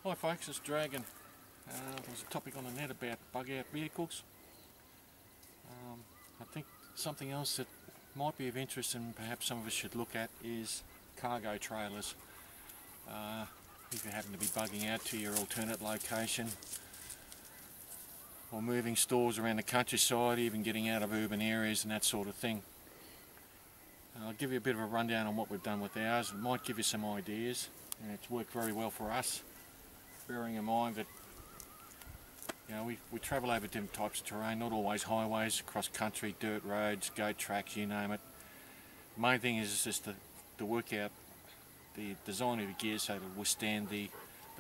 Hi folks, it's Dragon. There was a topic on the net about bug out vehicles. I think something else that might be of interest and perhaps some of us should look at is cargo trailers. If you happen to be bugging out to your alternate location or moving stores around the countryside, even getting out of urban areas and that sort of thing. I'll give you a bit of a rundown on what we've done with ours. It might give you some ideas, and it's worked very well for us. Bearing in mind that we travel over different types of terrain, not always highways, across country, dirt roads, goat tracks, you name it. The main thing is just to work out the design of the gear so to withstand the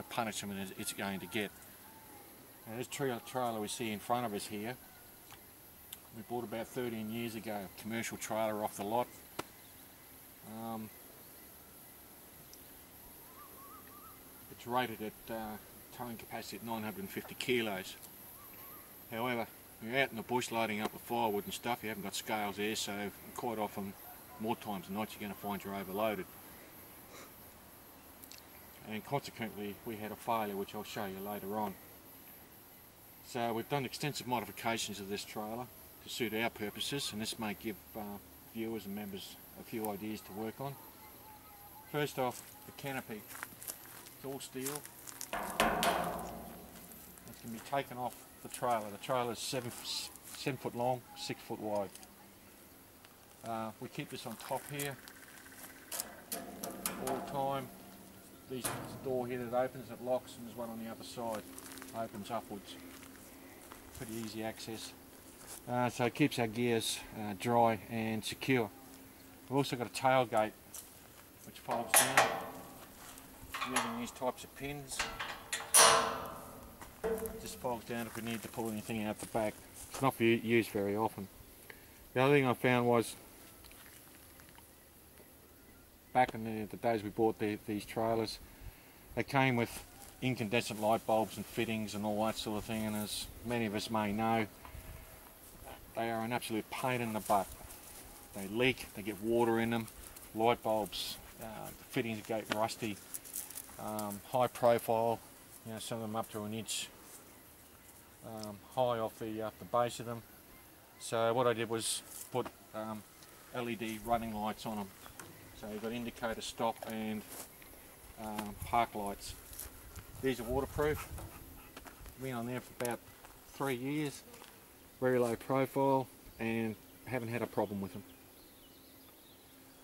punishment it's going to get. Now, this trailer we see in front of us here, we bought about 13 years ago, a commercial trailer off the lot. It's rated at towing capacity at 950 kilos. However, when you're out in the bush loading up with firewood and stuff, you haven't got scales there, so quite often, more times than not, you're going to find you're overloaded. And consequently, we had a failure, which I'll show you later on. So we've done extensive modifications of this trailer to suit our purposes, and this may give viewers and members a few ideas to work on. First off, the canopy. It's all steel. It can be taken off the trailer. The trailer is 7 foot long, 6 foot wide. We keep this on top here all the time. There's a door here that opens, it locks, and there's one on the other side. Opens upwards. Pretty easy access. So it keeps our gears dry and secure. We've also got a tailgate which folds down using these types of pins. It just folds down if we need to pull anything out the back. It's not used very often. The other thing I found was, back in the days we bought these trailers, they came with incandescent light bulbs and fittings and all that sort of thing, and as many of us may know, they are an absolute pain in the butt. They leak, they get water in them, light bulbs, the fittings get rusty, high profile, some of them up to an inch high off the base of them. So what I did was put LED running lights on them. So you've got indicator, stop, and park lights. These are waterproof. Been on there for about 3 years. Very low profile, and haven't had a problem with them.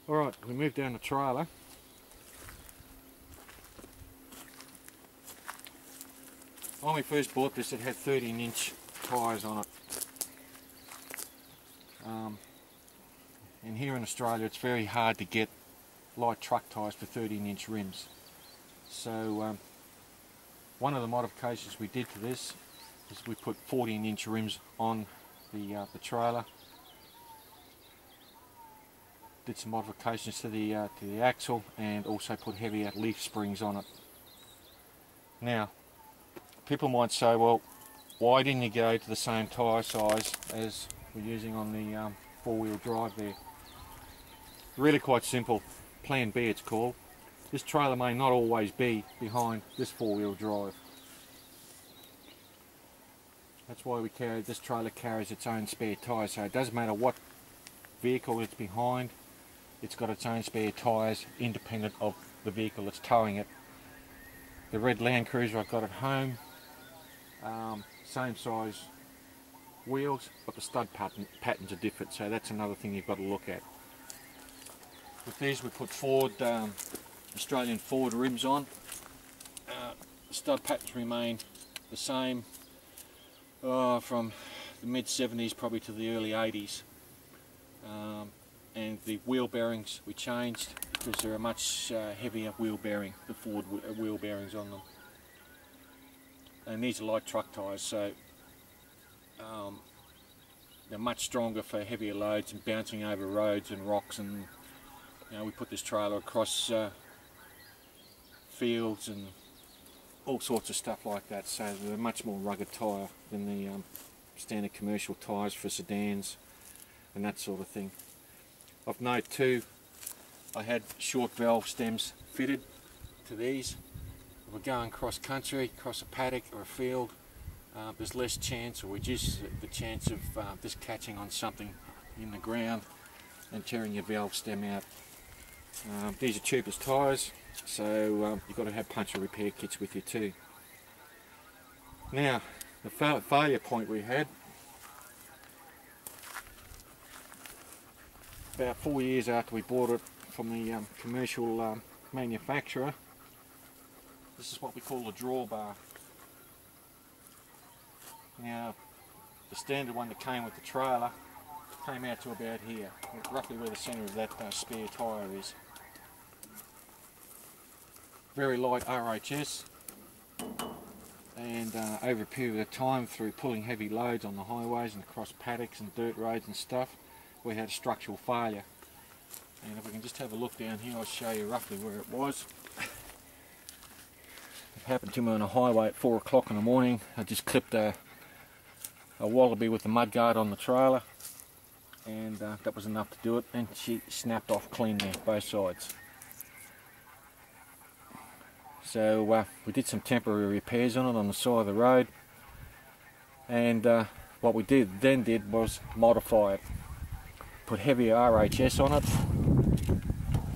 Alright, we move down the trailer. When we first bought this, it had 13-inch tyres on it. And here in Australia, it's very hard to get light truck tyres for 13-inch rims. So one of the modifications we did to this is we put 14-inch rims on the trailer. Did some modifications to the axle, and also put heavier leaf springs on it. Now, people might say, well, why didn't you go to the same tyre size as we're using on the four-wheel drive there? Really quite simple. Plan B it's called. This trailer may not always be behind this four-wheel drive. That's why this trailer carries its own spare tyres, so it doesn't matter what vehicle it's behind, it's got its own spare tyres independent of the vehicle that's towing it. The red Land Cruiser I've got at home, same size wheels, but the stud patterns are different, so that's another thing you've got to look at. With these we put Australian Ford rims on. The stud patterns remain the same from the mid-70s probably to the early 80s. And the wheel bearings we changed because they're a much heavier wheel bearing, the Ford wheel bearings on them. And these are light truck tyres, so they're much stronger for heavier loads and bouncing over roads and rocks, and we put this trailer across fields and all sorts of stuff like that, so they're a much more rugged tyre than the standard commercial tyres for sedans and that sort of thing. Of note too, I had short valve stems fitted to these. if we're going cross country, across a paddock or a field, there's less chance, or reduces the chance of this catching on something in the ground and tearing your valve stem out. These are tubeless tyres, so you've got to have puncture repair kits with you too. Now, the failure point we had, about 4 years after we bought it from the commercial manufacturer, this is what we call a drawbar. Now, the standard one that came with the trailer came out to about here, roughly where the centre of that spare tyre is. Very light RHS, and over a period of time, through pulling heavy loads on the highways and across paddocks and dirt roads and stuff, we had a structural failure. And if we can just have a look down here, I'll show you roughly where it was. It happened to me on a highway at 4 o'clock in the morning. I just clipped a wallaby with the mudguard on the trailer, and that was enough to do it, and she snapped off clean there, both sides. So we did some temporary repairs on it on the side of the road, and what we did was modify it. Put heavier RHS on it,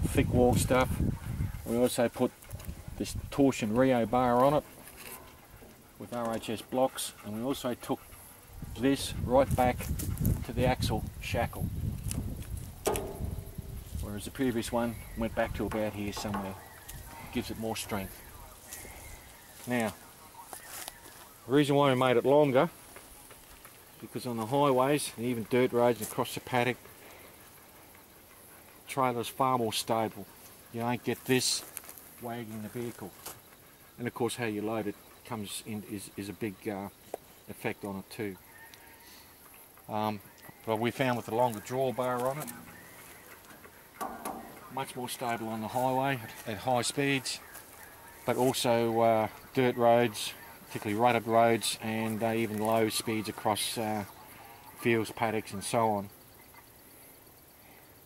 thick wall stuff. We also put this torsion Rio bar on it with RHS blocks, and we also took this right back to the axle shackle, whereas the previous one went back to about here somewhere. Gives it more strength. Now, the reason why we made it longer, because on the highways and even dirt roads and across the paddock, the trailer's far more stable. You don't get this wagging the vehicle, and of course how you load it comes in is a big effect on it too. But we found with the longer drawbar on it, much more stable on the highway at high speeds, but also dirt roads, particularly rutted roads, and even low speeds across fields, paddocks and so on.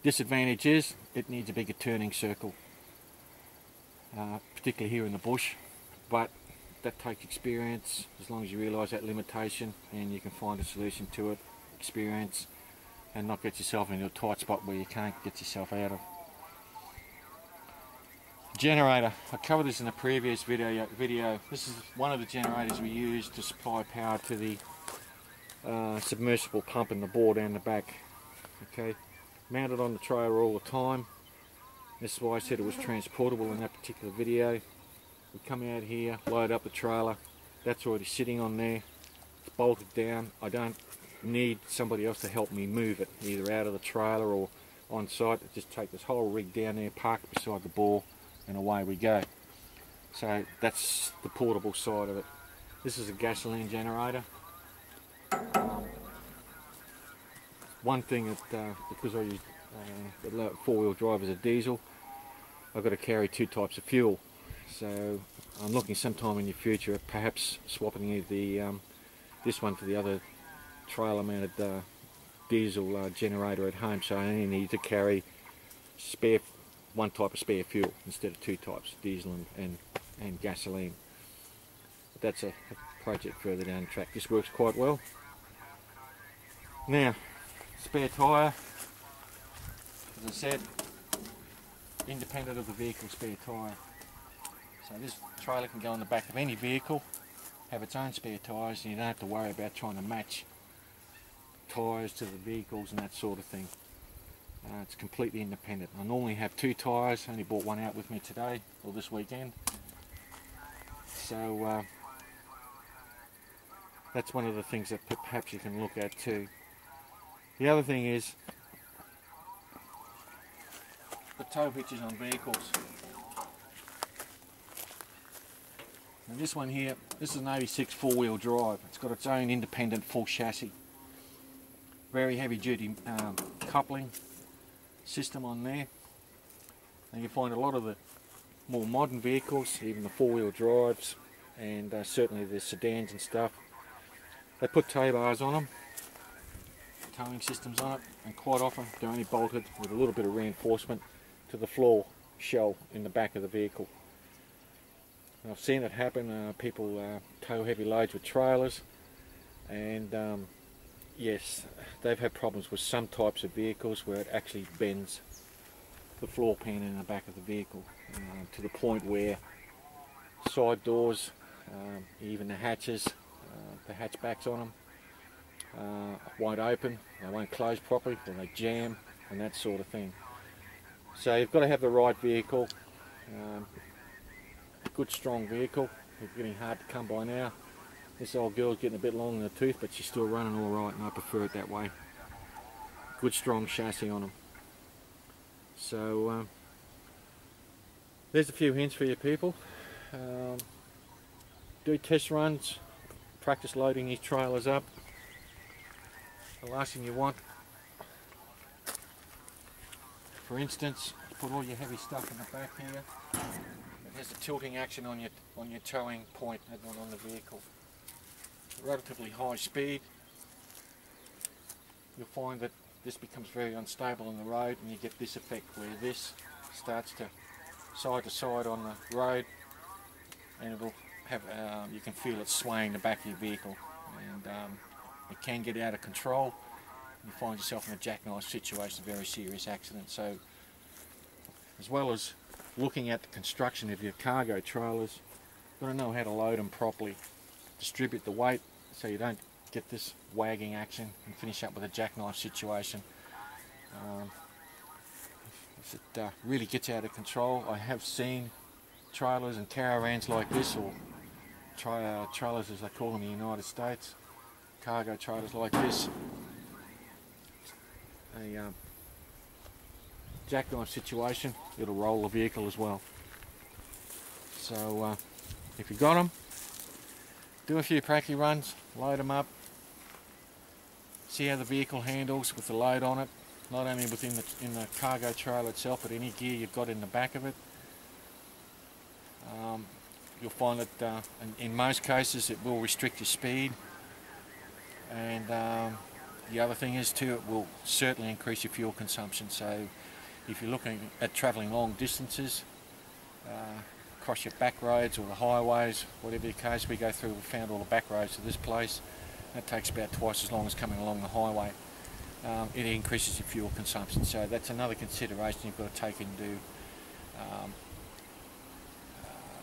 Disadvantage is it needs a bigger turning circle, particularly here in the bush, but that takes experience. As long as you realise that limitation and you can find a solution to it, experience, and not get yourself into a tight spot where you can't get yourself out of. Generator, I covered this in a previous video. This is one of the generators we use to supply power to the submersible pump in the bore down the back. Okay, mounted on the trailer all the time. This is why I said it was transportable in that particular video. We come out here, load up the trailer, that's already sitting on there, it's bolted down. I don't need somebody else to help me move it, either out of the trailer or on site. I just take this whole rig down there, park it beside the bore, and away we go. So that's the portable side of it. This is a gasoline generator. One thing that, because I use the four-wheel drive as a diesel, I've got to carry two types of fuel. So I'm looking sometime in the future at perhaps swapping the this one for the other trailer-mounted diesel generator at home, so I only need to carry one type of spare fuel instead of two types, diesel and gasoline. But that's a project further down the track. This works quite well. Now, spare tyre, as I said, independent of the vehicle spare tyre. So this trailer can go on the back of any vehicle, have its own spare tyres, and you don't have to worry about trying to match tyres to the vehicles and that sort of thing. It's completely independent. I normally have two tyres, only bought one out with me today, or this weekend. So that's one of the things that perhaps you can look at too. The other thing is the tow hitches on vehicles. Now this one here, this is an 86 four-wheel drive. It's got its own independent full chassis. Very heavy duty coupling system on there. And you find a lot of the more modern vehicles, even the four-wheel drives, and certainly the sedans and stuff, they put tow bars on them, towing systems on it, and quite often they're only bolted with a little bit of reinforcement to the floor shell in the back of the vehicle. I've seen it happen. People tow heavy loads with trailers, and yes, they've had problems with some types of vehicles where it actually bends the floor pan in the back of the vehicle to the point where side doors, even the hatches, the hatchbacks on them won't open, they won't close properly, or they jam and that sort of thing. So you've got to have the right vehicle, a good strong vehicle. It's getting hard to come by now. This old girl's getting a bit long in the tooth, but she's still running all right, and I prefer it that way. Good strong chassis on them. So there's a few hints for you people. Do test runs, practice loading these trailers up. The last thing you want, for instance, put all your heavy stuff in the back here. There's a tilting action on your towing point on the vehicle. Relatively high speed, you'll find that this becomes very unstable on the road, and you get this effect where this starts to side on the road, and it'll have you can feel it swaying the back of your vehicle, and it can get out of control. You find yourself in a jackknife situation, a very serious accident. So, as well as looking at the construction of your cargo trailers, you've got to know how to load them properly, distribute the weight so you don't get this wagging action and finish up with a jackknife situation. If it really gets out of control, I have seen trailers and caravans like this, or trailers as they call them in the United States, cargo trailers like this, a jackknife situation, it'll roll the vehicle as well. So if you got them, do a few pracky runs, load them up, see how the vehicle handles with the load on it, not only within in the cargo trailer itself, but any gear you've got in the back of it. You'll find that in most cases it will restrict your speed, and the other thing is too, it will certainly increase your fuel consumption. So if you're looking at travelling long distances, across your back roads or the highways, whatever the case, we found all the back roads to this place. That takes about twice as long as coming along the highway. It increases your fuel consumption, so that's another consideration you've got to take into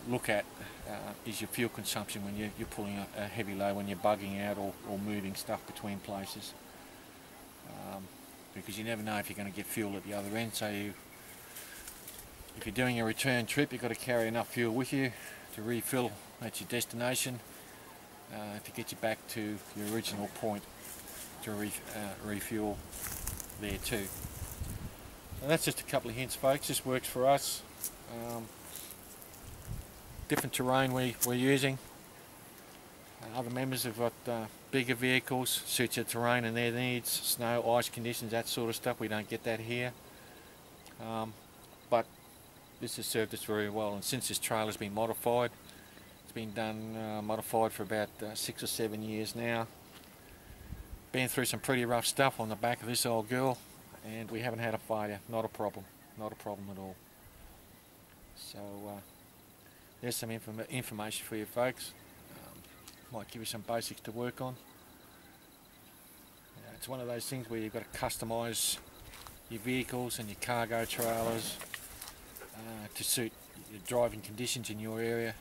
look at, is your fuel consumption when you're pulling a heavy load, when you're bugging out or moving stuff between places, because you never know if you're going to get fuel at the other end. So if you're doing a return trip, you've got to carry enough fuel with you to refill at your destination, to get you back to your original point to refuel there too. So that's just a couple of hints, folks. This works for us. Different terrain we're using. Other members have got bigger vehicles, suits their terrain and their needs, snow, ice conditions, that sort of stuff. We don't get that here. But this has served us very well, and since this trailer's been modified, it's been modified for about 6 or 7 years now. Been through some pretty rough stuff on the back of this old girl, and we haven't had a failure. Not a problem at all. So there's some information for you folks. Might give you some basics to work on. It's one of those things where you've got to customise your vehicles and your cargo trailers to suit your driving conditions in your area.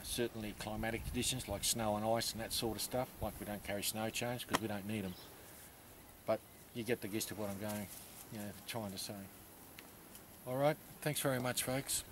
Certainly climatic conditions like snow and ice and that sort of stuff. Like, we don't carry snow chains because we don't need them. But you get the gist of what I'm trying to say. Alright, thanks very much folks.